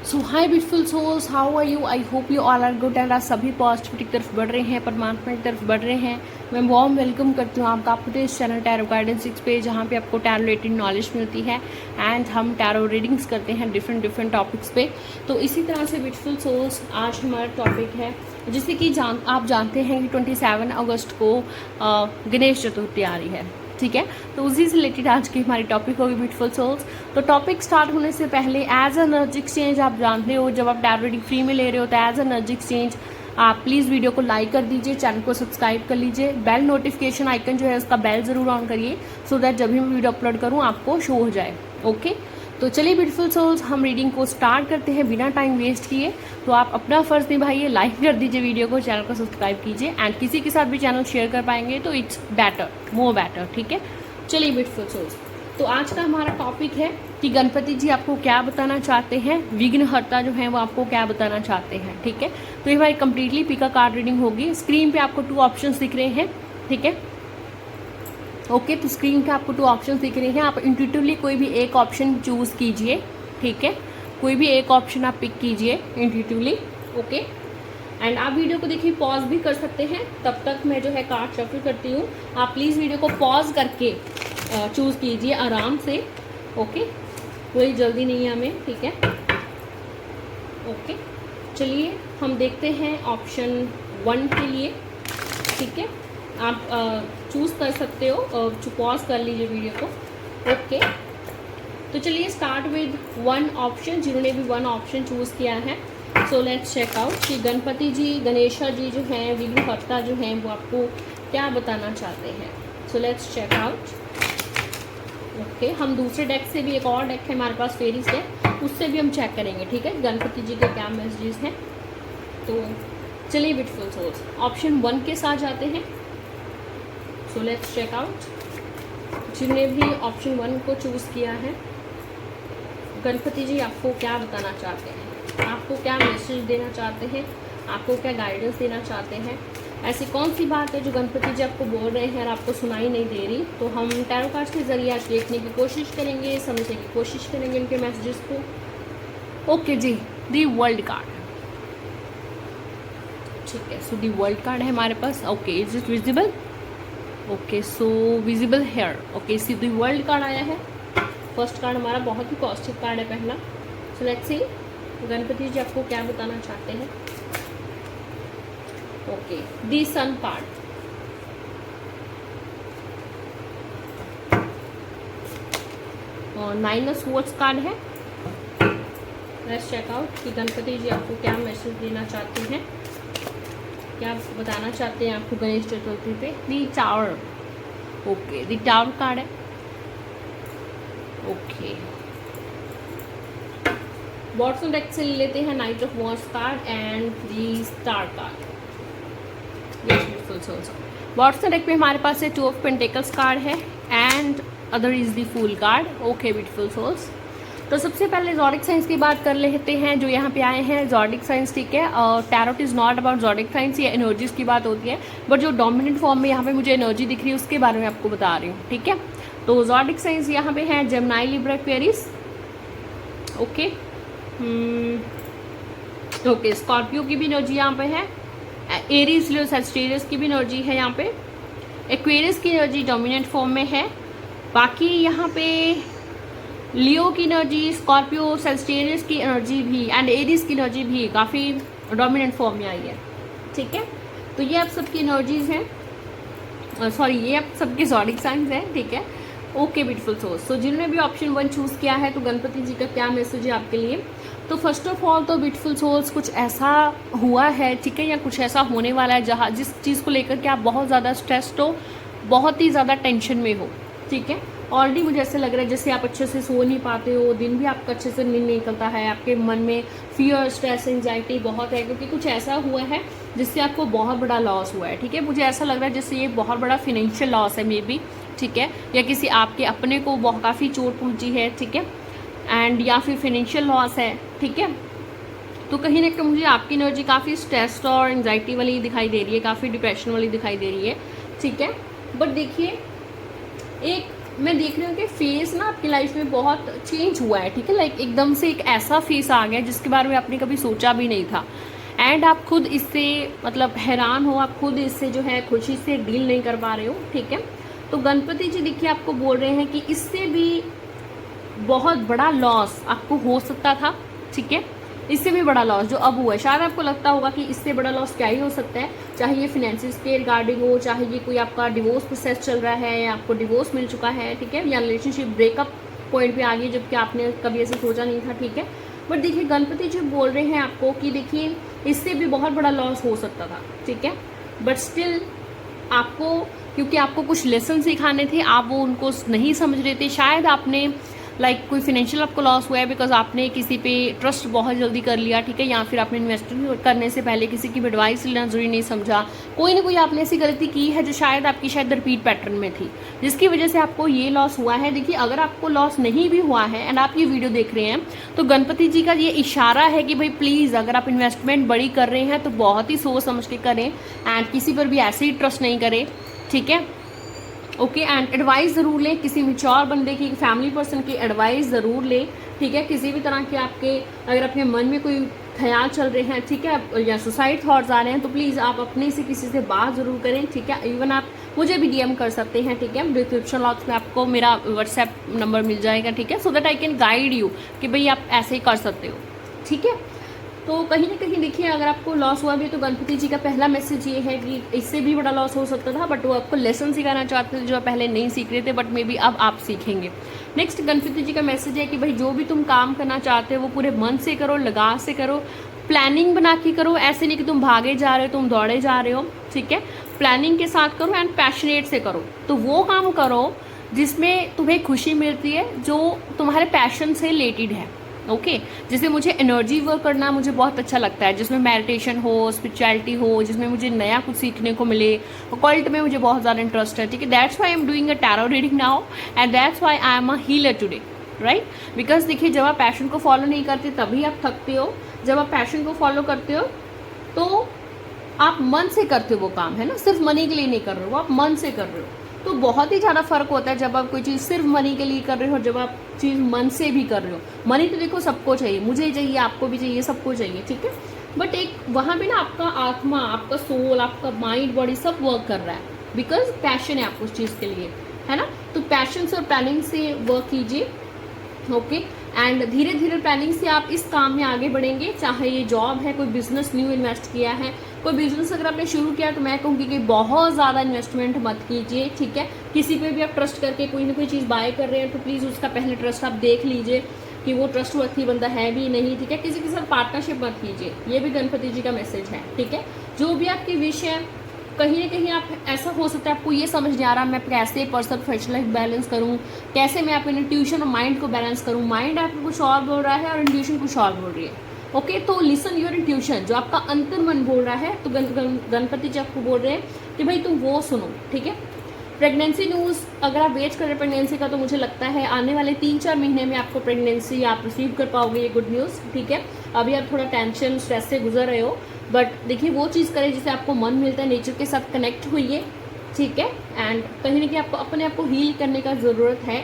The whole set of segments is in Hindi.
So hi beautiful souls, how are you? I hope you all are good and आज सभी पॉजिटिविटी की तरफ बढ़ रहे हैं, परमात्मा की तरफ बढ़ रहे हैं। मैं वार्म वेलकम करती हूँ आपका अपने इस चैनल टैरो गाइडेंस 6 पे, जहाँ पे आपको टैरो रिलेटेड नॉलेज मिलती है एंड हम टैरो रीडिंग्स करते हैं डिफरेंट टॉपिक्स पे। तो इसी तरह से ब्यूटीफुल सोल्स, आज हमारा टॉपिक है जिससे कि आप जानते हैं कि 27 अगस्त को गणेश चतुर्थी आ रही है, ठीक है। तो उसी से रिलेटेड आज की हमारी टॉपिक होगी ब्यूटीफुल सोल्स। तो टॉपिक स्टार्ट होने से पहले एज एनर्जी एक्सचेंज, आप जानते हो जब आप टैरो रीडिंग फ्री में ले रहे हो तो एज एनर्जी एक्सचेंज आप प्लीज़ वीडियो को लाइक कर दीजिए, चैनल को सब्सक्राइब कर लीजिए, बेल नोटिफिकेशन आइकन जो है उसका बेल ज़रूर ऑन करिए सो दैट जब भी मैं वीडियो अपलोड करूँ आपको शो हो जाए। ओके, तो चलिए ब्यूटीफुल सोल्स, हम रीडिंग को स्टार्ट करते हैं बिना टाइम वेस्ट किए। तो आप अपना फ़र्ज़ निभाइए, लाइक कर दीजिए वीडियो को, चैनल को सब्सक्राइब कीजिए एंड किसी के साथ भी चैनल शेयर कर पाएंगे तो इट्स बेटर, मोर बेटर, ठीक है। चलिए ब्यूटीफुल सोल्स, तो आज का हमारा टॉपिक है कि गणपति जी आपको क्या बताना चाहते हैं, विघ्नहर्ता जो है वो आपको क्या बताना चाहते हैं, ठीक है। तो ये हमारी कंप्लीटली पिका कार्ड रीडिंग होगी। स्क्रीन पे आपको 2 ऑप्शंस दिख रहे हैं, ठीक है। ओके, तो स्क्रीन पे आपको 2 ऑप्शंस दिख रहे हैं, आप इंट्यूटिवली कोई भी एक ऑप्शन चूज कीजिए, ठीक है। कोई भी एक ऑप्शन आप पिक कीजिए इंट्यूटिवली, ओके। एंड आप वीडियो को देखिए, पॉज भी कर सकते हैं, तब तक मैं जो है कार्ड शफल करती हूँ। आप प्लीज़ वीडियो को पॉज करके चूज़ कीजिए आराम से, ओके। कोई जल्दी नहीं है हमें, ठीक है। ओके, चलिए हम देखते हैं ऑप्शन 1 के लिए, ठीक है। आप चूज़ कर सकते हो, पॉज कर लीजिए वीडियो को, ओके। तो चलिए स्टार्ट विद 1 ऑप्शन, जिन्होंने भी 1 ऑप्शन चूज़ किया है। सो लेट्स चेक आउट कि गणपति जी, गणेशा जी जो हैं, विघ्नहर्ता जो हैं, वो आपको क्या बताना चाहते हैं। So let's check out, okay. हम दूसरे डेक से भी, एक और डेक है हमारे पास फेरीज डेक, उससे भी हम चेक करेंगे, ठीक है, गणपति जी के क्या मैसेजेस हैं। तो चलिए ब्यूटीफुल सोल्स, ऑप्शन 1 के साथ जाते हैं। सो लेट्स चेक आउट, जिन्होंने भी ऑप्शन 1 को चूज़ किया है, गणपति जी आपको क्या बताना चाहते हैं, आपको क्या मैसेज देना चाहते हैं, आपको क्या गाइडेंस देना चाहते हैं। ऐसी कौन सी बात है जो गणपति जी आपको बोल रहे हैं और आपको सुनाई नहीं दे रही। तो हम टैरो कार्ड्स के जरिए आज देखने की कोशिश करेंगे, समझने की कोशिश करेंगे इनके मैसेजेस को। ओके जी, दी वर्ल्ड कार्ड, ठीक है। सो दी वर्ल्ड कार्ड है हमारे पास, okay. Is it visible? Okay, so visible here, okay. See the world card आया है, फर्स्ट कार्ड हमारा बहुत ही पॉजिटिव कार्ड है, पहला। सो लेट्स सी गणपति जी आपको क्या बताना चाहते हैं। ओके, दी सन कार्ड, और 9 ऑफ स्वॉर्ड्स कार्ड है। लेट्स चेक आउट कि गणपति जी आपको क्या मैसेज देना चाहते हैं, क्या बताना चाहते हैं आपको गणेश चतुर्थी पे। The tower, okay, the tower card है, ओके। बॉटम डेक से ले लेते हैं knight of wands card and the star card. Bottom deck पे हमारे पास है 2 ऑफ पेंटिकल्स कार्ड है and other is the fool card, okay beautiful souls. तो सबसे पहले ज़ोडिक साइंस की बात कर लेते हैं जो यहाँ पे आए हैं, ज़ोडिक साइंस, ठीक है। और tarot is not about zodiac science, ये एनर्जीज की बात होती है, बट जो डोमिनेंट फॉर्म में यहाँ पे मुझे एनर्जी दिख रही है उसके बारे में आपको बता रही हूँ, ठीक है। तो ज़ोडिक साइंस यहाँ पे है Gemini, Libra, Aquarius, okay. Okay, Scorpio की भी एनर्जी यहाँ पे है, एरीज, लियो, सजिटेरियस की भी एनर्जी है यहाँ पे, एक्वेरियस की एनर्जी डोमिनेंट फॉर्म में है। बाकी यहाँ पे लियो की एनर्जी, स्कॉर्पियो, सजिटेरियस की एनर्जी भी एंड एरीज की एनर्जी भी काफ़ी डोमिनेंट फॉर्म में आई है, ठीक है। तो ये आप सबकी एनर्जीज हैं, सॉरी ये आप सबके ज़ोडिक साइंस हैं, ठीक है। ओके ब्यूटीफुल सोल्स, तो जिन्होंने भी ऑप्शन 1 चूज़ किया है तो गणपति जी का क्या मैसेज है आपके लिए। तो फर्स्ट ऑफ ऑल तो ब्यूटीफुल सोल्स, कुछ ऐसा हुआ है, ठीक है, या कुछ ऐसा होने वाला है जहाँ जिस चीज़ को लेकर के आप बहुत ज़्यादा स्ट्रेस्ड हो, बहुत ही ज़्यादा टेंशन में हो, ठीक है। ऑलरेडी मुझे ऐसे लग रहा है जैसे आप अच्छे से सो नहीं पाते हो, दिन भी आपका अच्छे से नींद नहीं निकलता है, आपके मन में फियर, स्ट्रेस, एंजाइटी बहुत है, क्योंकि कुछ ऐसा हुआ है जिससे आपको बहुत बड़ा लॉस हुआ है, ठीक है। मुझे ऐसा लग रहा है जैसे ये बहुत बड़ा फिनेंशियल लॉस है मे बी, ठीक है, या किसी आपके अपने को बहुत काफ़ी चोट पहुंची है, ठीक है, एंड या फिर फिनेंशियल लॉस है, ठीक है। तो कहीं ना कहीं मुझे आपकी एनर्जी काफ़ी स्ट्रेस्ड और एंजाइटी वाली दिखाई दे रही है, काफ़ी डिप्रेशन वाली दिखाई दे रही है, ठीक है। बट देखिए, एक मैं देख रही हूँ कि फेस ना आपकी लाइफ में बहुत चेंज हुआ है, ठीक है। लाइक एकदम से एक ऐसा फेस आ गया जिसके बारे में आपने कभी सोचा भी नहीं था, एंड आप खुद इससे मतलब हैरान हो, आप खुद इससे जो है खुशी से डील नहीं कर पा रहे हो, ठीक है। तो गणपति जी देखिए आपको बोल रहे हैं कि इससे भी बहुत बड़ा लॉस आपको हो सकता था, ठीक है। इससे भी बड़ा लॉस जो अब हुआ है, शायद आपको लगता होगा कि इससे बड़ा लॉस क्या ही हो सकता है, चाहे ये फिनेंसिस के रिगार्डिंग हो, चाहे ये कोई आपका डिवोर्स प्रोसेस चल रहा है या आपको डिवोर्स मिल चुका है, ठीक है, या रिलेशनशिप ब्रेकअप पॉइंट पे आ गई जबकि आपने कभी ऐसे सोचा नहीं था, ठीक है। बट देखिए गणपति जी बोल रहे हैं आपको कि देखिए इससे भी बहुत बड़ा लॉस हो सकता था, ठीक है। बट स्टिल आपको, क्योंकि आपको कुछ लेसन सिखाने थे, आप वो उनको नहीं समझ रहे थे, शायद आपने कोई फिनेंशियल आपको लॉस हुआ है बिकॉज आपने किसी पे ट्रस्ट बहुत जल्दी कर लिया, ठीक है, या फिर आपने इन्वेस्टमेंट करने से पहले किसी की एडवाइस लेना जरूरी नहीं समझा, कोई ना कोई आपने ऐसी गलती की है जो शायद आपकी रिपीट पैटर्न में थी, जिसकी वजह से आपको ये लॉस हुआ है। देखिए अगर आपको लॉस नहीं भी हुआ है एंड आप ये वीडियो देख रहे हैं तो गणपति जी का ये इशारा है कि भाई प्लीज़ अगर आप इन्वेस्टमेंट बड़ी कर रहे हैं तो बहुत ही सोच समझ के करें एंड किसी पर भी ऐसे ही ट्रस्ट नहीं करें, ठीक है। ओके, एंड एडवाइस ज़रूर लें, किसी मैच्योर बंदे की, फैमिली पर्सन की एडवाइस ज़रूर लें, ठीक है। किसी भी तरह के आपके अगर अपने मन में कोई ख्याल चल रहे हैं, ठीक है, या सुसाइड थॉट्स आ रहे हैं तो प्लीज़ आप अपने से किसी से बात ज़रूर करें, ठीक है। इवन आप मुझे भी डीएम कर सकते हैं, ठीक है, डिस्क्रिप्शन बॉक्स में आपको मेरा व्हाट्सएप नंबर मिल जाएगा, ठीक है, so that I can guide you कि भाई आप ऐसे ही कर सकते हो, ठीक है। तो कहीं ना कहीं देखिए अगर आपको लॉस हुआ भी तो गणपति जी का पहला मैसेज ये है कि इससे भी बड़ा लॉस हो सकता था, बट वो आपको लेसन सिखाना चाहते थे जो आप पहले नहीं सीख रहे थे, बट मे बी अब आप सीखेंगे। नेक्स्ट गणपति जी का मैसेज है कि भाई जो भी तुम काम करना चाहते हो वो पूरे मन से करो, लगाव से करो, प्लानिंग बना के करो, ऐसे नहीं कि तुम भागे जा रहे हो, तुम दौड़े जा रहे हो, ठीक है। प्लानिंग के साथ करो एंड पैशनेट से करो, तो वो काम करो जिसमें तुम्हें खुशी मिलती है, जो तुम्हारे पैशन से रिलेटेड है, ओके। जैसे मुझे एनर्जी वर्क करना मुझे बहुत अच्छा लगता है, जिसमें मेडिटेशन हो, स्पिरिचुअलिटी हो, जिसमें मुझे नया कुछ सीखने को मिले, ऑकल्ट में मुझे बहुत ज़्यादा इंटरेस्ट है, ठीक है। That's why I am doing a tarot reading now and that's why I am a healer today, right. Because देखिए जब आप पैशन को फॉलो नहीं करते तभी आप थकते हो, जब आप पैशन को फॉलो करते हो तो आप मन से करते हो वो काम, है ना, सिर्फ मनी के लिए नहीं कर रहे हो, आप मन से कर रहे हो, तो बहुत ही ज़्यादा फर्क होता है जब आप कोई चीज़ सिर्फ मनी के लिए कर रहे हो, जब आप चीज़ मन से भी कर रहे हो। मनी तो देखो सबको चाहिए, मुझे चाहिए, आपको भी चाहिए, सबको चाहिए, ठीक है, बट एक वहाँ पे ना आपका आत्मा, आपका सोल, आपका माइंड, बॉडी सब वर्क कर रहा है बिकॉज पैशन है आपको उस चीज़ के लिए, है ना। तो पैशन से और प्लानिंग से वर्क कीजिए, ओके। एंड धीरे धीरे प्लानिंग से आप इस काम में आगे बढ़ेंगे, चाहे ये जॉब है, कोई बिजनेस न्यू इन्वेस्ट किया है, कोई बिजनेस अगर आपने शुरू किया तो मैं कहूँगी कि बहुत ज़्यादा इन्वेस्टमेंट मत कीजिए, ठीक है। किसी पे भी आप ट्रस्ट करके कोई ना कोई चीज़ बाय कर रहे हैं तो प्लीज़ उसका पहले ट्रस्ट आप देख लीजिए कि वो ट्रस्टवर्थी बंदा है भी नहीं, ठीक है। किसी के साथ पार्टनरशिप मत कीजिए, ये भी गणपति जी का मैसेज है, ठीक है। जो भी आपकी विश है, कहीं ना कहीं आप ऐसा हो सकता है आपको ये समझ नहीं आ रहा मैं कैसे पर्सनल प्रोफेशनल लाइफ बैलेंस करूँ, कैसे मैं अपने ट्यूशन और माइंड को बैलेंस करूँ। माइंड आपको कुछ और बोल रहा है और इंट्यूशन कुछ और बोल रही है, ओके। तो लिसन योर इंट्यूशन, जो आपका अंतर मन बोल रहा है, तो गणपति जी आपको बोल रहे हैं कि भाई तुम वो सुनो, ठीक है। प्रेगनेंसी न्यूज़ अगर आप वेट कर रहे हैं प्रेगनेंसी का तो मुझे लगता है आने वाले 3-4 महीने में आपको प्रेगनेंसी आप रिसीव कर पाओगे, ये गुड न्यूज़, ठीक है। अभी आप थोड़ा टेंशन स्ट्रेस से गुजर रहे हो, बट देखिए वो चीज़ करें जिससे आपको मन मिलता है, नेचर के साथ कनेक्ट हुई, ठीक है। एंड कहीं ना कहीं आपको अपने आप को हील करने का ज़रूरत है,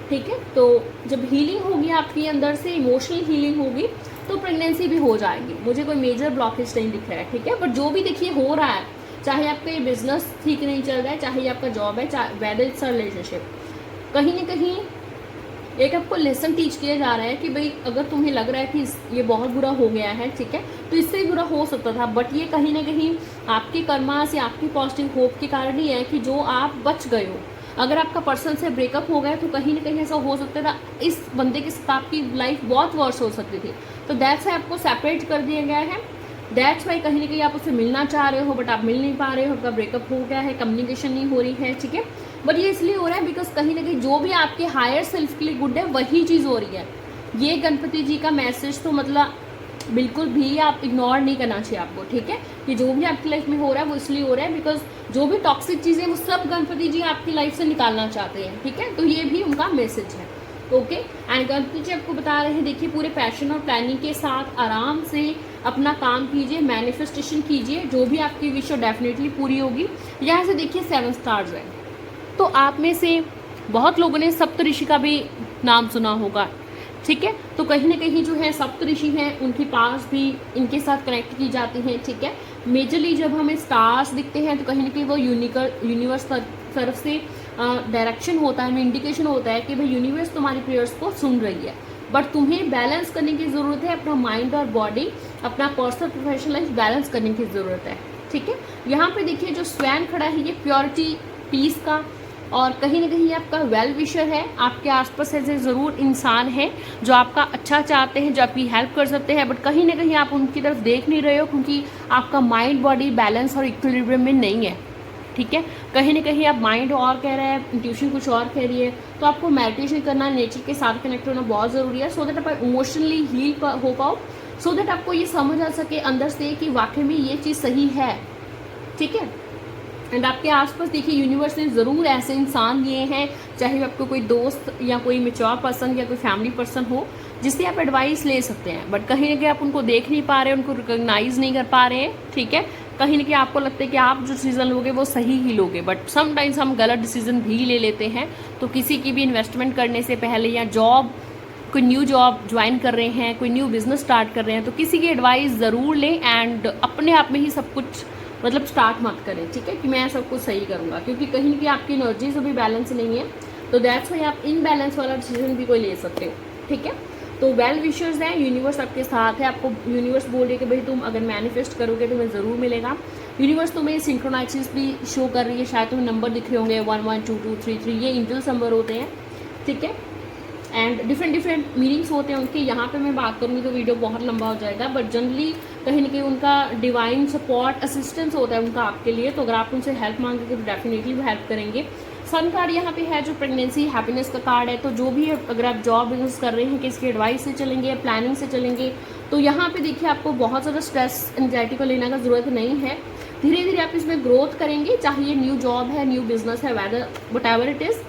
ठीक है। तो जब हीलिंग होगी आपकी अंदर से, इमोशनल हीलिंग होगी, तो प्रेगनेंसी भी हो जाएगी। मुझे कोई मेजर ब्लॉकेज नहीं दिख रहा है, ठीक है। बट जो भी देखिए हो रहा है, चाहे आपका ये बिजनेस ठीक नहीं चल रहा है, चाहे आपका जॉब है, चाहे वेदर इट्स रिलेशनशिप, कहीं ना कहीं एक आपको लेसन टीच किया जा रहा है कि भाई अगर तुम्हें लग रहा है कि ये बहुत बुरा हो गया है, ठीक है, तो इससे भी बुरा हो सकता था, बट ये कहीं ना कहीं आपके कर्मा से, आपकी पॉजिटिव होप के कारण ही है कि जो आप बच गए हो। अगर आपका पर्सन से ब्रेकअप हो गया तो कहीं ना कहीं ऐसा हो सकता था इस बंदे के साथ आपकी लाइफ बहुत वर्स हो सकती थी, तो दैट्स वाई आपको सेपरेट कर दिया गया है। दैट्स वाई कहीं ना कहीं आप उससे मिलना चाह रहे हो बट आप मिल नहीं पा रहे हो, आपका ब्रेकअप हो गया है, कम्युनिकेशन नहीं हो रही है, ठीक है। बट ये इसलिए हो रहा है बिकॉज कहीं ना कहीं जो भी आपके हायर सेल्फ के लिए गुड है वही चीज़ हो रही है। ये गणपति जी का मैसेज तो मतलब बिल्कुल भी आप इग्नोर नहीं करना चाहिए आपको, ठीक है। कि जो भी आपकी लाइफ में हो रहा है वो इसलिए हो रहा है बिकॉज जो भी टॉक्सिक चीज़ें वो सब गणपति जी आपकी लाइफ से निकालना चाहते हैं, ठीक है। तो ये भी उनका मैसेज है, ओके। एंड गणपति जी आपको बता रहे हैं देखिए पूरे पैशन और प्लानिंग के साथ आराम से अपना काम कीजिए, मैनिफेस्टेशन कीजिए, जो भी आपकी विश डेफिनेटली पूरी होगी। यहाँ से देखिए 7 स्टार्स है, तो आप में से बहुत लोगों ने सप्तऋषि का भी नाम सुना होगा, ठीक है। तो कहीं ना कहीं जो है सप्तऋषि हैं उनके पास भी इनके साथ कनेक्ट की जाती हैं, ठीक है। मेजरली जब हमें स्टार्स दिखते हैं तो कहीं ना कहीं वो यूनिवर्स तरफ से डायरेक्शन होता है, हमें इंडिकेशन होता है कि भाई यूनिवर्स तुम्हारी प्रेयर्स को सुन रही है। बट तुम्हें बैलेंस करने की ज़रूरत है, अपना माइंड और बॉडी, अपना पर्सनल प्रोफेशनल लाइफ बैलेंस करने की ज़रूरत है, ठीक है। यहाँ पे देखिए जो स्वैन खड़ा है ये प्योरिटी, पीस का और कहीं ना कहीं आपका वेल विशर है। आपके आसपास ऐसे ज़रूर इंसान हैं जो आपका अच्छा चाहते हैं, जो आपकी हेल्प कर सकते हैं, बट कहीं ना कहीं आप उनकी तरफ देख नहीं रहे हो क्योंकि आपका माइंड बॉडी बैलेंस और इक्विलिब्रियम में नहीं है, ठीक है। कहीं ना कहीं आप माइंड और कह रहे हैं, इंट्यूशन कुछ और कह रही है, तो आपको मेडिटेशन करना, नेचर के साथ कनेक्ट होना बहुत ज़रूरी है, सो दैट आप इमोशनली हील हो पाओ, सो दैट आपको ये समझ आ सके अंदर से कि वाकई में ये चीज़ सही है, ठीक है। एंड आपके आसपास देखिए यूनिवर्स ने ज़रूर ऐसे इंसान दिए हैं, चाहे आपको कोई दोस्त या कोई मेच्योर पर्सन या कोई फैमिली पर्सन हो जिससे आप एडवाइस ले सकते हैं, बट कहीं ना कहीं आप उनको देख नहीं पा रहे, उनको रिकॉग्नाइज नहीं कर पा रहे हैं, ठीक है। कहीं ना कहीं आपको लगता है कि आप जो डिसीजन लोगे वो सही ही लोगे, बट समटाइम्स हम गलत डिसीजन भी ले लेते हैं। तो किसी की भी इन्वेस्टमेंट करने से पहले या जॉब, कोई न्यू जॉब ज्वाइन कर रहे हैं, कोई न्यू बिजनेस स्टार्ट कर रहे हैं, तो किसी की एडवाइस ज़रूर लें एंड अपने आप में ही सब कुछ मतलब स्टार्ट मत करें, ठीक है, कि मैं सब कुछ सही करूँगा, क्योंकि कहीं ना कहीं आपकी एनर्जीज अभी बैलेंस नहीं है, तो दैट्स वाई आप इनबैलेंस वाला डिसीजन भी कोई ले सकते हो, ठीक है। तो वेल विशर्स हैं, यूनिवर्स आपके साथ है, आपको यूनिवर्स बोल रही है कि भाई तुम अगर मैनिफेस्ट करोगे तुम्हें ज़रूर मिलेगा। यूनिवर्स तुम्हें सिंक्रोनाइसिस भी शो कर रही है, शायद तुम्हें नंबर दिख रहे होंगे 1 1 2 2 3 3, ये एंजल्स नंबर होते हैं, ठीक है। एंड डिफरेंट मीनिंग्स होते हैं उनके। यहाँ पे मैं बात करूँगी तो वीडियो बहुत लंबा हो जाएगा, बट जनरली कहीं ना कहीं उनका डिवाइन सपोर्ट असिस्टेंस होता है उनका आपके लिए, तो अगर आप उनसे हेल्प मांगोगे तो डेफिनेटली वो हेल्प करेंगे। सन कार्ड यहाँ पे है जो प्रेगनेंसी हैप्पीनेस का कार्ड है, तो जो भी अगर आप जॉब बिजनेस कर रहे हैं, किसकी एडवाइस से चलेंगे, प्लानिंग से चलेंगे, तो यहाँ पे देखिए आपको बहुत ज़्यादा स्ट्रेस एंजाइटी को लेने का ज़रूरत नहीं है। धीरे धीरे आप इसमें ग्रोथ करेंगे, चाहे ये न्यू जॉब है, न्यू बिजनेस है, what ever it is,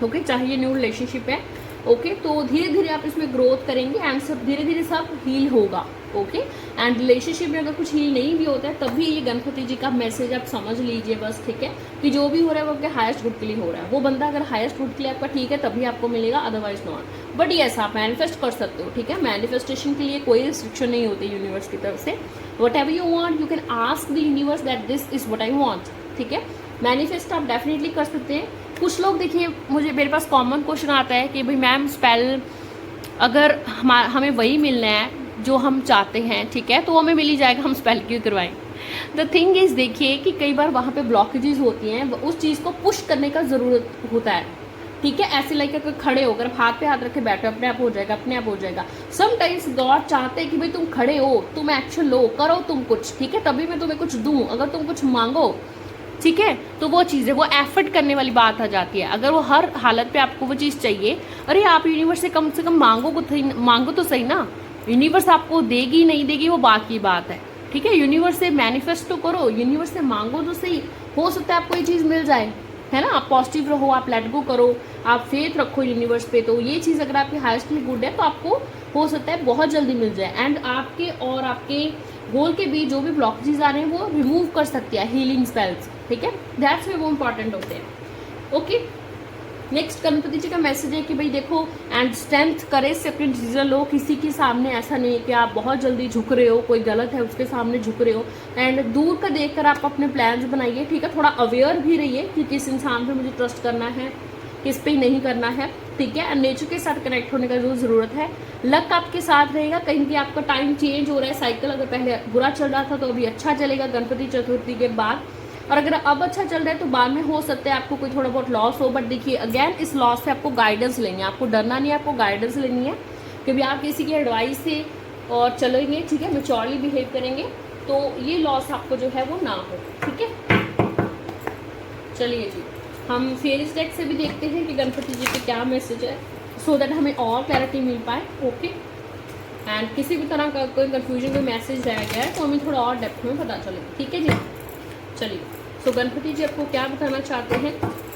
okay, चाहे ये न्यू रिलेशनशिप है, ओके, तो धीरे धीरे आप इसमें ग्रोथ करेंगे एंड सब धीरे धीरे सब हील होगा, ओके। एंड रिलेशनशिप में अगर कुछ हील नहीं भी होता है तब भी ये गणपति जी का मैसेज आप समझ लीजिए बस, ठीक है, कि जो भी हो रहा है वो आपके हाईएस्ट गुड के लिए हो रहा है। वो बंदा अगर हाईएस्ट गुड के लिए आपका ठीक है तभी आपको मिलेगा, अदरवाइज नॉट। बट यस, आप मैनिफेस्ट कर सकते हो, ठीक है। मैनिफेस्टेशन के लिए कोई रिस्ट्रिक्शन नहीं होती यूनिवर्स की तरफ से। What ever you want you can ask the universe that this is what I want, ठीक है। मैनिफेस्ट आप डेफिनेटली कर सकते हैं। कुछ लोग देखिए, मुझे मेरे पास कॉमन क्वेश्चन आता है कि भाई मैम स्पेल अगर हमें वही मिलना है जो हम चाहते हैं, ठीक है, तो हमें मिल ही जाएगा, हम स्पेल क्यों करवाएं। द थिंग इज देखिए कि कई बार वहाँ पे ब्लॉकेजेस होती हैं, उस चीज़ को पुश करने का ज़रूरत होता है, ठीक है। ऐसे लाइक अगर खड़े होकर हाथ पे हाथ रखे बैठो, अपने आप हो जाएगा, अपने आप हो जाएगा। समटाइम्स गॉड चाहते हैं कि भाई तुम खड़े हो, तुम एक्शन लो, करो तुम कुछ, ठीक है, तभी मैं तुम्हें कुछ दूँ। अगर तुम कुछ मांगो, ठीक है, तो वो चीज़ है, वो एफर्ट करने वाली बात आ जाती है। अगर वो हर हालत पे आपको वो चीज़ चाहिए, अरे आप यूनिवर्स से कम मांगो तो सही ना। यूनिवर्स आपको देगी नहीं देगी वो बात की बात है, ठीक है। यूनिवर्स से मैनिफेस्ट तो करो, यूनिवर्स से मांगो तो सही, हो सकता है आपको ये चीज़ मिल जाए, है ना। आप पॉजिटिव रहो, आप लेट गो करो, आप फेथ रखो यूनिवर्स पे, तो ये चीज़ अगर आपके हाईएस्टली गुड है तो आपको हो सकता है बहुत जल्दी मिल जाए। एंड आपके और आपके गोल के बीच जो भी ब्लॉकेजेस आ रहे हैं वो रिमूव कर सकती है हीलिंग स्पेल्स, ठीक है। दैट्स वे वो इंपॉर्टेंट होते हैं, ओके। नेक्स्ट गणपति जी का मैसेज है कि भाई देखो एंड स्ट्रेंथ, करेज से अपने डिसीजन लो। किसी के सामने ऐसा नहीं है कि आप बहुत जल्दी झुक रहे हो, कोई गलत है उसके सामने झुक रहे हो। एंड दूर का देखकर आप अपने प्लान्स बनाइए, ठीक है। थोड़ा अवेयर भी रहिए कि किस इंसान पे मुझे ट्रस्ट करना है, किस पे नहीं करना है, ठीक है। नेचर के साथ कनेक्ट होने का जो ज़रूरत है। लक आपके साथ रहेगा, कहीं भी आपका टाइम चेंज हो रहा है, साइकिल अगर पहले बुरा चल रहा था तो अभी अच्छा चलेगा गणपति चतुर्थी के बाद, और अगर अब अच्छा चल रहा है तो बाद में हो सकता है आपको कोई थोड़ा बहुत लॉस हो। बट देखिए अगेन इस लॉस से आपको गाइडेंस लेनी है, आपको डरना नहीं है, आपको गाइडेंस लेनी है कि भी आप किसी की एडवाइस से और चलेंगे, ठीक है, मैच्योरली बिहेव करेंगे तो ये लॉस आपको जो है वो ना हो, ठीक है। चलिए जी, हम फेरिस डेक से भी देखते हैं कि गणपति जी के क्या मैसेज है, सो दैट हमें और क्लैरिटी मिल पाए, ओके। एंड किसी भी तरह का कोई कन्फ्यूजन, कोई मैसेज रह गया है तो हमें थोड़ा और डेप्थ में पता चलेगा, ठीक है जी। चलिए, तो गणपति जी आपको क्या बताना चाहते हैं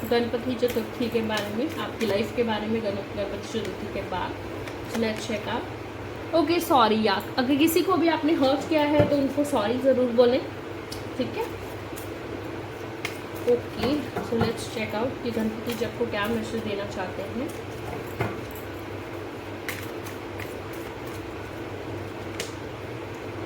गणपति चतुर्थी के बारे में, आपकी लाइफ के बारे में गणपति चतुर्थी के बाद। Let's check out. Okay, sorry यार, अगर किसी को भी आपने हर्ट किया है तो उनको सॉरी ज़रूर बोलें, ठीक है। Okay, so let's check out कि गणपति जी आपको क्या मैसेज देना चाहते हैं।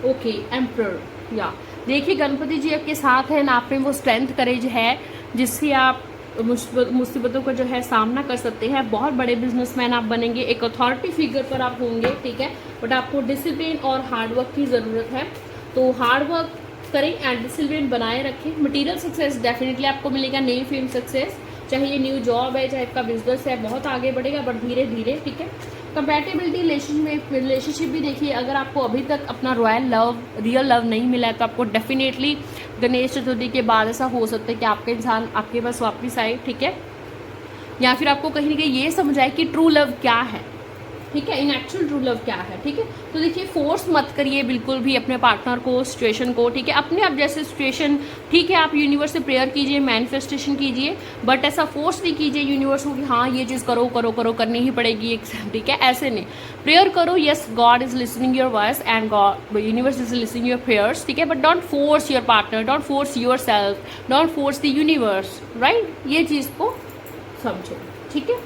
ओके, एम्परर, या देखिए गणपति जी आपके साथ हैं ना, आप में वो स्ट्रेंथ करेज है जिससे आप मुसीबतों का जो है सामना कर सकते हैं। बहुत बड़े बिजनेसमैन आप बनेंगे, एक अथॉरिटी फिगर पर आप होंगे, ठीक है। बट आपको डिसिप्लिन और हार्डवर्क की ज़रूरत है, तो हार्डवर्क करें एंड डिसिप्लिन बनाए रखें। मटेरियल सक्सेस डेफिनेटली आपको मिलेगा, नई फील्ड सक्सेस, चाहे ये न्यू जॉब है, चाहे आपका बिजनेस है, बहुत आगे बढ़ेगा बट धीरे धीरे, ठीक है। कंपैटिबिलिटी रिलेशनशिप भी देखिए, अगर आपको अभी तक अपना रियल लव नहीं मिला है तो आपको डेफिनेटली गणेश चतुर्थी के बाद ऐसा हो सकता है कि आपका इंसान आपके पास वापस आए, ठीक है। या फिर आपको कहीं ना कहीं ये समझ आए कि ट्रू लव क्या है, ठीक है, इन एक्चुअल ट्रू लव क्या है, ठीक है। तो देखिए फोर्स मत करिए बिल्कुल भी अपने पार्टनर को, सिचुएशन को, ठीक है। अपने आप जैसे सिचुएशन, ठीक है, आप यूनिवर्स से प्रेयर कीजिए, मैनिफेस्टेशन कीजिए, बट ऐसा फोर्स नहीं कीजिए यूनिवर्स को कि हाँ ये चीज़ करो करो करो, करनी ही पड़ेगी एग्जाम, ठीक है, ऐसे नहीं। प्रेयर करो, yes God is listening your voice and God universe is listening your prayers, ठीक है, but don't force your partner, don't force your self, don't force the universe, right. ये चीज़ को समझो, ठीक है।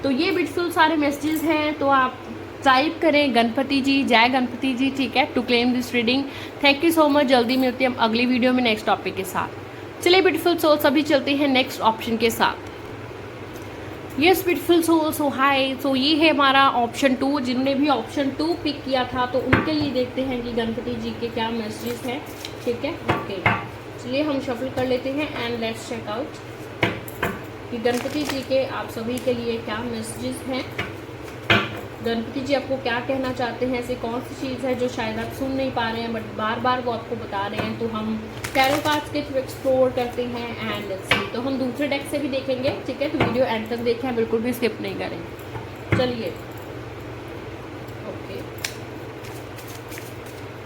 तो ये ब्यूटीफुल सारे मैसेजेस हैं, तो आप टाइप करें गणपति जी, जय गणपति जी, ठीक है, to claim this reading. Thank you so much. जल्दी मिलते हैं हम अगली वीडियो में नेक्स्ट टॉपिक के साथ। चलिए ब्यूटीफुल सोल्स, अभी चलते हैं नेक्स्ट ऑप्शन के साथ। यस ब्यूटीफुल सोल, सो हाय, सो ये है हमारा ऑप्शन 2। जिन्होंने भी ऑप्शन 2 पिक किया था तो उनके लिए देखते हैं कि गणपति जी के क्या मैसेजेस हैं, ठीक है। ओके, चलिए हम शफल कर लेते हैं एंड लेट्स चेक आउट कि गणपति जी के आप सभी के लिए क्या मैसेजेस हैं। गणपति जी आपको क्या कहना चाहते हैं, ऐसी कौन सी चीज़ है जो शायद आप सुन नहीं पा रहे हैं बट बार बार वो आपको बता रहे हैं। तो हम टैरो कार्ड्स के थ्रू एक्सप्लोर करते हैं एंड लेट्स सी। तो हम दूसरे डेक से भी देखेंगे, ठीक है, तो वीडियो एंड तक देखें, बिल्कुल भी स्किप नहीं करें। चलिए, ओके,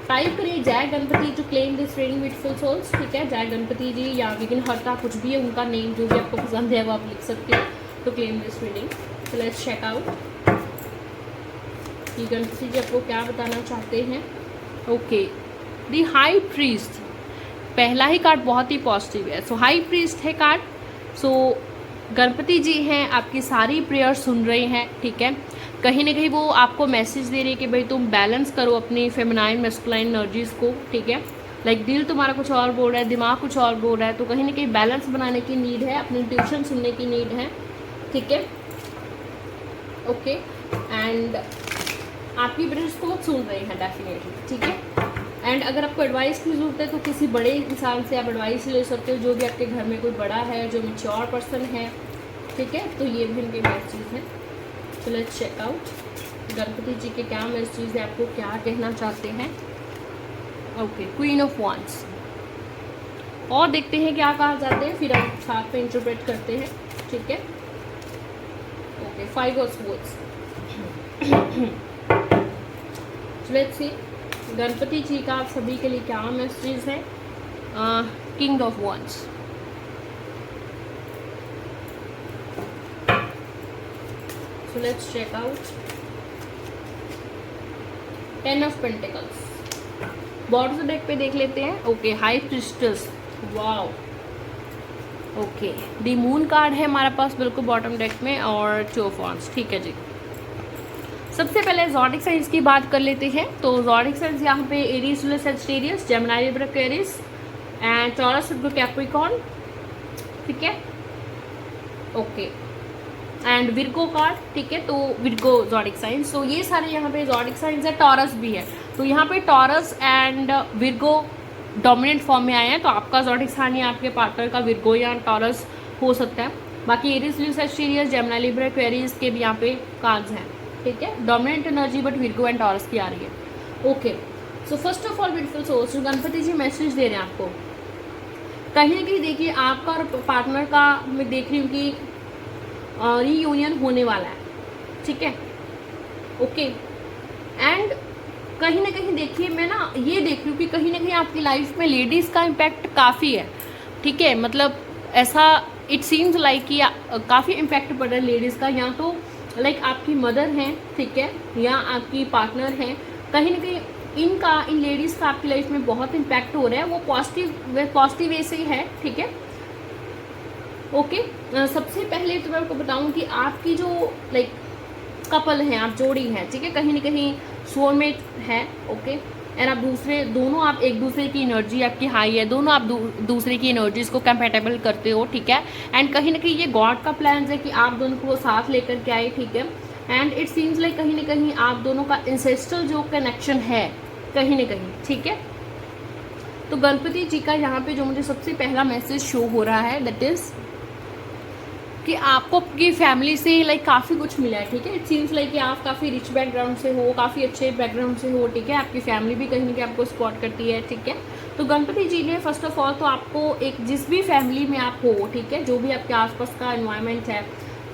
टाइप करिए जय Ganpati to claim this reading beautiful souls, ठीक है, जय गणपति जी या विघ्नहर्ता, कुछ भी है उनका नेम, जो भी आपको पसंद है वो आप लिख सकते हो, टू क्लेम दिस रीडिंग। तो लेट्स चेक आउट कि गणपति जी आपको क्या बताना चाहते हैं। ओके, द हाई प्रीस्ट, पहला ही कार्ड बहुत ही पॉजिटिव है। सो हाई प्रीस्ट है कार्ड। सो गणपति जी हैं, आपकी सारी प्रेयर सुन रहे हैं, ठीक है। कहीं ना कहीं वो आपको मैसेज दे रहे हैं कि भाई तुम बैलेंस करो अपनी फेमिनाइन मैस्कुलाइन एनर्जीज को, ठीक है। लाइक दिल तुम्हारा कुछ और बोल रहा है, दिमाग कुछ और बोल रहा है, तो कहीं ना कहीं बैलेंस बनाने की नीड है, अपनी ट्यूशन सुनने की नीड है, ठीक है। ओके, एंड आपकी प्रेयर्स को सुन रहे हैं डेफिनेटली, ठीक है। एंड अगर आपको एडवाइस की ज़रूरत है तो किसी बड़े इंसान से आप एडवाइस ले सकते हो, जो भी आपके घर में कोई बड़ा है, जो मैच्योर पर्सन है, ठीक है। तो ये भी इनके मैसेज हैं। तो लेट्स चेक आउट गणपति जी के क्या मैसेज है, आपको क्या कहना चाहते हैं। ओके, क्वीन ऑफ वांड्स, और देखते हैं क्या कहा जाते हैं, फिर हम साथ में इंटरप्रेट करते हैं, ठीक है। Okay, 5 of swords. Let's see Ganpati ji का आप सभी के लिए क्या मैसेज है। King of wands, so let's check out 10 of pentacles. Bottom deck पे देख लेते हैं। Okay, high priestess, wow. Okay, the moon card है हमारे पास बिल्कुल बॉटम डेक में, और 2 ऑफ वांड्स, ठीक है जी। सबसे पहले ज़ोडिक साइंस की बात कर लेते हैं। तो ज़ोडिक साइंस यहाँ पे Aries, Leo, Sagittarius, Gemini, Libra, Aquarius and taurus, Capricorn, ठीक है। ओके, एंड विर्गो कार्ड, ठीक है। तो विर्गो ज़ोडिक साइंस, तो ये सारे यहाँ पे ज़ोडिक साइंस है। टॉरस भी है, तो यहाँ पे taurus and Virgo dominant form में आए हैं। तो आपका ज़ोडिक साइन या आपके पार्टनर का विर्गो या टॉरस हो सकता है। बाकी Aries, Leo, Sagittarius, Gemini, Libra, Aquarius के भी यहाँ पे कार्ड्स हैं, ठीक है। Dominant energy but Virgo and Taurus की आ रही है। Okay, so first of all beautiful souls, Ganpati ji message दे रहे हैं आपको। कहीं ना कहीं देखिए आपका और पार्टनर का मैं देख रही हूँ कि रीयूनियन होने वाला है, ठीक है। ओके, एंड कहीं ना कहीं देखिए मैं ना ये देख रही हूँ कि कहीं ना कहीं आपकी लाइफ में लेडीज़ का इम्पैक्ट काफ़ी है, ठीक है। मतलब ऐसा इट सीम्स लाइक कि काफ़ी इम्पैक्ट पड़ रहा है लेडीज़ का, या तो लाइक आपकी मदर हैं, ठीक है, या आपकी पार्टनर हैं। कहीं ना कहीं इन लेडीज़ का आपकी लाइफ में बहुत इम्पैक्ट हो रहा है। वो पॉजिटिव वे से ही है, ठीक है। ओके। सबसे पहले तो मैं आपको बताऊं कि आपकी जो लाइक कपल हैं, आप जोड़ी हैं, ठीक है, कहीं ना कहीं सोलमेट है। ओके। एंड आप दोनों आप एक दूसरे की एनर्जी आपकी हाई है, दोनों आप दूसरे की एनर्जीज को कंपेटेबल करते हो, ठीक है। एंड कहीं ना कहीं ये गॉड का प्लान है कि आप दोनों को साथ लेकर के आए, ठीक है। एंड इट सीम्स लाइक कहीं ना कहीं आप दोनों का इंसेस्ट्रल जो कनेक्शन है कहीं ना कहीं, ठीक है। तो गणपति जी का यहाँ पे जो मुझे सबसे पहला मैसेज शो हो रहा है दैट इज कि आपको आपकी फैमिली से लाइक काफ़ी कुछ मिला है, ठीक है। इट सीम्स लाइक कि आप काफ़ी रिच बैकग्राउंड से हो, काफ़ी अच्छे बैकग्राउंड से हो, ठीक है। आपकी फैमिली भी कहीं ना कहीं आपको सपोर्ट करती है, ठीक है। तो गणपति जी ने फर्स्ट ऑफ ऑल तो आपको एक जिस भी फैमिली में आप हो, ठीक है, जो भी आपके आसपास का एनवायरनमेंट है,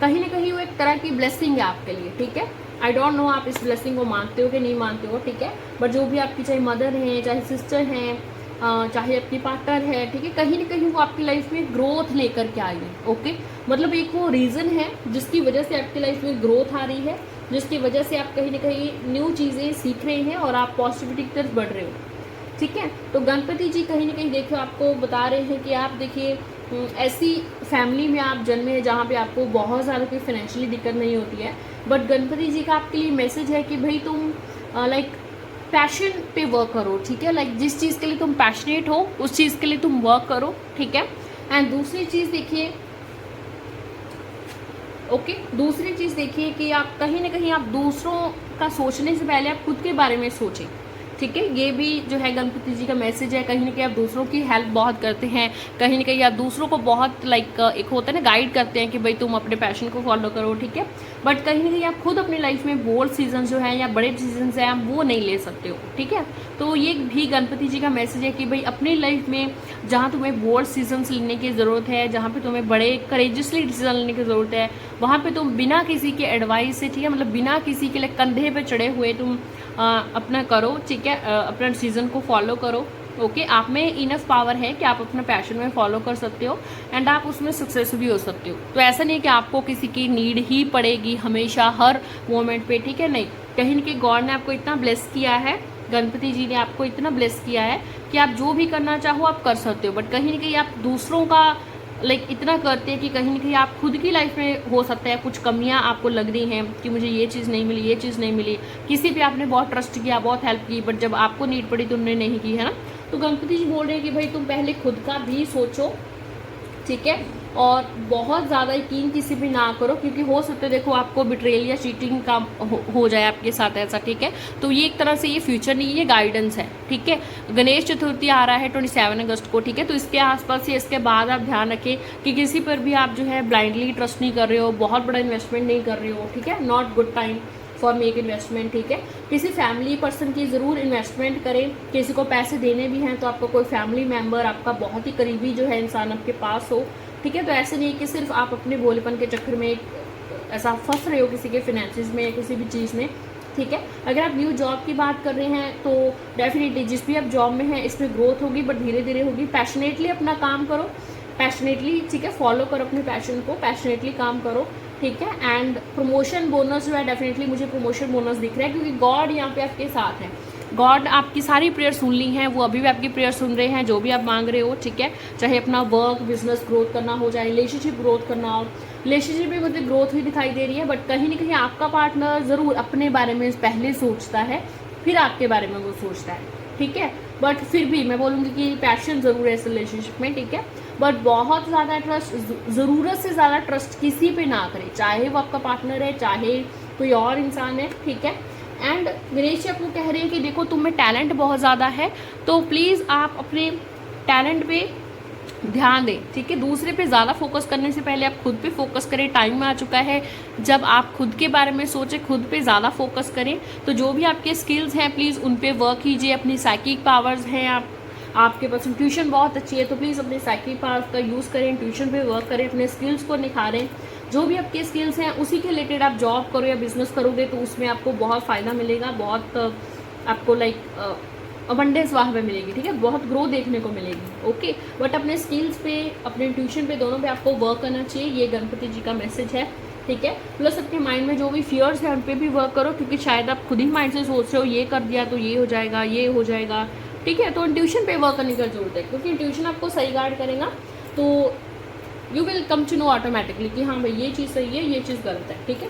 कहीं ना कहीं वो एक तरह की ब्लेसिंग है आपके लिए, ठीक है। आई डोंट नो आप इस ब्लेसिंग को मानते हो कि नहीं मानते हो, ठीक है। बट जो भी आपकी चाहे मदर हैं, चाहे सिस्टर हैं, चाहे आपकी पार्टनर है, ठीक है, कहीं ना कहीं वो आपकी लाइफ में ग्रोथ लेकर के आई है। ओके। मतलब एक वो रीज़न है जिसकी वजह से आपकी लाइफ में ग्रोथ आ रही है, जिसकी वजह से आप कहीं ना कहीं न्यू चीज़ें सीख रहे हैं और आप पॉजिटिविटी की तरफ बढ़ रहे हो, ठीक है। तो गणपति जी कहीं ना कहीं देखो आपको बता रहे हैं कि आप देखिए ऐसी फैमिली में आप जन्मे हैं जहाँ पे आपको बहुत ज़्यादा कोई फाइनेंशियली दिक्कत नहीं होती है। बट गणपति जी का आपके लिए मैसेज है कि भाई तुम लाइक पैशन पे वर्क करो, ठीक है। लाइक जिस चीज़ के लिए तुम पैशनेट हो उस चीज़ के लिए तुम वर्क करो, ठीक है। एंड दूसरी चीज़ देखिए, ओके, दूसरी चीज़ देखिए कि आप कहीं ना कहीं आप दूसरों का सोचने से पहले आप खुद के बारे में सोचें, ठीक है। ये भी जो है गणपति जी का मैसेज है। कहीं ना कहीं आप दूसरों की हेल्प बहुत करते हैं, कहीं ना कहीं आप दूसरों को बहुत लाइक एक होता है ना गाइड करते हैं कि भाई तुम अपने पैशन को फॉलो करो, ठीक है। बट कहीं ना कहीं आप खुद अपनी लाइफ में बोल्ड सीजन जो है या बड़े डिसीजन हैं आप वो नहीं ले सकते हो, ठीक है। तो ये भी गणपति जी का मैसेज है कि भाई अपनी लाइफ में जहाँ तुम्हें बोल्ड सीजन्स लेने की ज़रूरत है, जहाँ पे तुम्हें बड़े करेजियसली डिसीजन लेने की ज़रूरत है, वहाँ पे तुम बिना किसी के एडवाइस से, ठीक है, मतलब बिना किसी के लिए कंधे पे चढ़े हुए तुम अपना करो, ठीक है, अपना डिसीजन को फॉलो करो। ओके। आप में इनफ पावर है कि आप अपना पैशन में फॉलो कर सकते हो एंड आप उसमें सक्सेस भी हो सकते हो। तो ऐसा नहीं कि आपको किसी की नीड ही पड़ेगी हमेशा हर मोमेंट पे, ठीक है, नहीं। कहीं ना कहीं गॉड ने आपको इतना ब्लेस किया है, गणपति जी ने आपको इतना ब्लेस किया है कि आप जो भी करना चाहो आप कर सकते हो। बट कहीं ना कहीं आप दूसरों का लाइक इतना करते हैं कि कहीं ना कहीं आप खुद की लाइफ में हो सकता है कुछ कमियां आपको लग रही हैं कि मुझे ये चीज़ नहीं मिली, ये चीज़ नहीं मिली, किसी पे आपने बहुत ट्रस्ट किया, बहुत हेल्प की, बट जब आपको नीड पड़ी तो उन्होंने नहीं की, है ना। तो गणपति जी बोल रहे हैं कि भाई तुम पहले खुद का भी सोचो, ठीक है, और बहुत ज़्यादा यकीन किसी पे ना करो, क्योंकि हो सकता है देखो आपको बिट्रेल या चीटिंग का हो जाए आपके साथ ऐसा, ठीक है। तो ये एक तरह से ये फ्यूचर नहीं, ये गाइडेंस है, ठीक है। गणेश चतुर्थी आ रहा है 27 अगस्त को, ठीक है। तो इसके आसपास या इसके बाद आप ध्यान रखें कि किसी पर भी आप जो है ब्लाइंडली ट्रस्ट नहीं कर रहे हो, बहुत बड़ा इन्वेस्टमेंट नहीं कर रहे हो, ठीक है। Not good time for make investment, ठीक है। किसी फैमिली पर्सन की ज़रूर इन्वेस्टमेंट करें, किसी को पैसे देने भी हैं तो आपका कोई फैमिली मेम्बर, आपका बहुत ही करीबी जो है इंसान आपके पास हो, ठीक है। तो ऐसे नहीं कि सिर्फ आप अपने भोलेपन के चक्कर में ऐसा फंस रहे हो किसी के फिनेंसिस में या किसी भी चीज़ में, ठीक है। अगर आप न्यू जॉब की बात कर रहे हैं तो डेफिनेटली जिस भी आप जॉब में हैं इसमें ग्रोथ होगी, बट धीरे धीरे होगी। पैशनेटली अपना काम करो, पैशनेटली, ठीक है, फॉलो करो अपने पैशन को, पैशनेटली काम करो, ठीक है। एंड प्रमोशन बोनस जो है डेफिनेटली मुझे प्रमोशन बोनस दिख रहा है, क्योंकि गॉड यहाँ पे आपके साथ है। गॉड आपकी सारी प्रेयर सुन ली हैं, वो अभी भी आपकी प्रेयर सुन रहे हैं, जो भी आप मांग रहे हो, ठीक है। चाहे अपना वर्क बिजनेस ग्रोथ करना हो, चाहे रिलेशनशिप ग्रोथ करना हो, रिलेशनशिप में मुझे ग्रोथ ही दिखाई दे रही है। बट कहीं ना कहीं आपका पार्टनर ज़रूर अपने बारे में पहले सोचता है, फिर आपके बारे में वो सोचता है, ठीक है। बट फिर भी मैं बोलूँगी कि पैशन ज़रूर है इस रिलेशनशिप में, ठीक है। बट बहुत ज़्यादा ट्रस्ट, ज़रूरत से ज़्यादा ट्रस्ट किसी पे ना करें, चाहे वो आपका पार्टनर है, चाहे कोई और इंसान है, ठीक है। एंड गणेश जी आपको कह रहे हैं कि देखो तुम में टैलेंट बहुत ज़्यादा है, तो प्लीज़ आप अपने टैलेंट पे ध्यान दें, ठीक है। दूसरे पे ज़्यादा फोकस करने से पहले आप खुद पे फोकस करें। टाइम आ चुका है जब आप खुद के बारे में सोचें, खुद पे ज़्यादा फोकस करें। तो जो भी आपके स्किल्स हैं प्लीज़ उन पे वर्क कीजिए। अपनी साइकिक पावर्स हैं, आपके पास इंट्यूशन बहुत अच्छी है, तो प्लीज़ अपने साइकिक पावर्स का यूज़ करें, इंट्यूशन पे वर्क करें, अपने स्किल्स को निखारें। जो भी आपके स्किल्स हैं उसी के रिलेटेड आप जॉब करो या बिजनेस करोगे तो उसमें आपको बहुत फ़ायदा मिलेगा, बहुत आपको लाइक अबंडेंस वहाँ पे मिलेगी, ठीक है, बहुत ग्रो देखने को मिलेगी, ओके। बट अपने स्किल्स पे, अपने इंट्यूशन पे, दोनों पे आपको वर्क करना चाहिए, ये गणपति जी का मैसेज है, ठीक है। प्लस अपने माइंड में जो भी फियर्स हैं उन पे भी वर्क करो, क्योंकि शायद आप खुद ही माइंड से सोच रहे हो ये कर दिया तो ये हो जाएगा, ये हो जाएगा, ठीक है। तो इंट्यूशन पे वर्क करने की जरूरत है, क्योंकि इंट्यूशन आपको सही गाइड करेगा। तो you will come to know automatically कि हाँ भाई ये चीज़ सही है, ये चीज़ गलत है, ठीक है।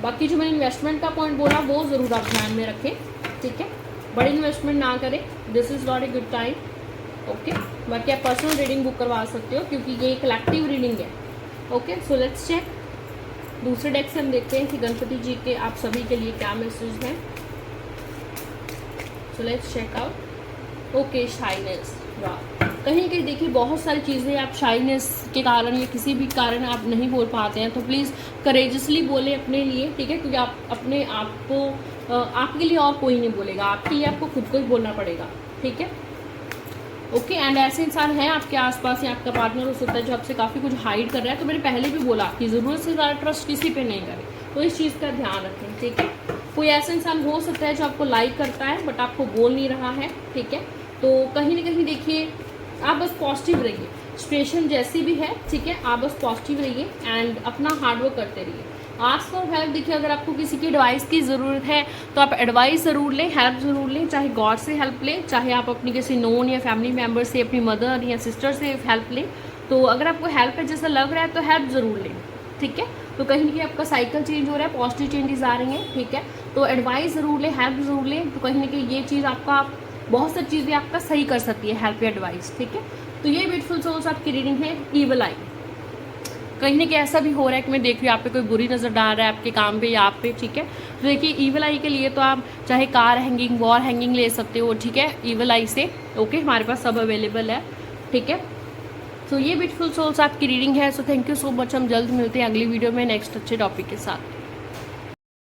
बाकी जो मैंने इन्वेस्टमेंट का पॉइंट बोला वो ज़रूर आप ध्यान में रखें, ठीक है। बड़ी इन्वेस्टमेंट ना करें, this is not a good time, okay. बाकी आप पर्सनल रीडिंग बुक करवा सकते हो क्योंकि ये कलेक्टिव रीडिंग है, ओके। So let's check. दूसरे डेक से हम देखते हैं कि गणपति जी के आप सभी के लिए क्या मैसेज है। So let's check out. Okay, shyness, वाह। कहीं कहीं देखिए बहुत सारी चीज़ें आप शाइनेस के कारण या किसी भी कारण आप नहीं बोल पाते हैं, तो प्लीज़ करेजसली बोले अपने लिए, ठीक है। क्योंकि आप अपने आप को आपके लिए और कोई नहीं बोलेगा, आपके लिए आपको खुद को ही बोलना पड़ेगा, ठीक है, ओके। एंड ऐसे इंसान है आपके आसपास या आपका पार्टनर हो सकता है जो आपसे काफ़ी कुछ हाइड कर रहा है। तो मैंने पहले भी बोला कि ज़रूरत से ज़्यादा ट्रस्ट किसी पे नहीं करें, तो इस चीज़ का ध्यान रखें, ठीक है। कोई ऐसा इंसान हो सकता है जो आपको लाइक करता है बट आपको बोल नहीं रहा है, ठीक है। तो कहीं ना कहीं देखिए आप बस पॉजिटिव रहिए, सिचुएशन जैसी भी है, ठीक है, आप बस पॉजिटिव रहिए एंड अपना हार्डवर्क करते रहिए। आस्क फॉर हेल्प, देखिए अगर आपको किसी की एडवाइस की ज़रूरत है तो आप एडवाइस ज़रूर लें, हेल्प ज़रूर लें, चाहे गॉड से हेल्प लें, चाहे आप अपनी किसी नोन या फैमिली मेम्बर से, अपनी मदर या सिस्टर से हेल्प लें। तो अगर आपको हेल्प है जैसा लग रहा है तो हेल्प ज़रूर लें, ठीक है। तो कहीं ना कहीं आपका साइकिल चेंज हो रहा है, पॉजिटिव चेंजेस आ रही हैं, ठीक है। तो एडवाइस ज़रूर लें, हेल्प ज़रूर लें, तो कहीं ना कहीं ये चीज़ आपका बहुत सारी चीज़ें आपका सही कर सकती है, हेल्प या एडवाइस, ठीक है। तो ये ब्यूटीफुल सोल्स आपकी रीडिंग है ईवल आई। कहीं ना कहीं ऐसा भी हो रहा है कि मैं देख रही हूँ आप पे कोई बुरी नज़र डाल रहा है आपके काम पे या आप पे, ठीक है। तो देखिए ईवल आई के लिए तो आप चाहे कार हैंगिंग, वॉल हैंगिंग ले सकते हो, ठीक है, ईवल आई से, ओके। हमारे पास सब अवेलेबल है, ठीक है। तो ये ब्यूटीफुल सोल्स आपकी रीडिंग है। So thank you so much. हम जल्द मिलते हैं अगली वीडियो में नेक्स्ट अच्छे टॉपिक के साथ।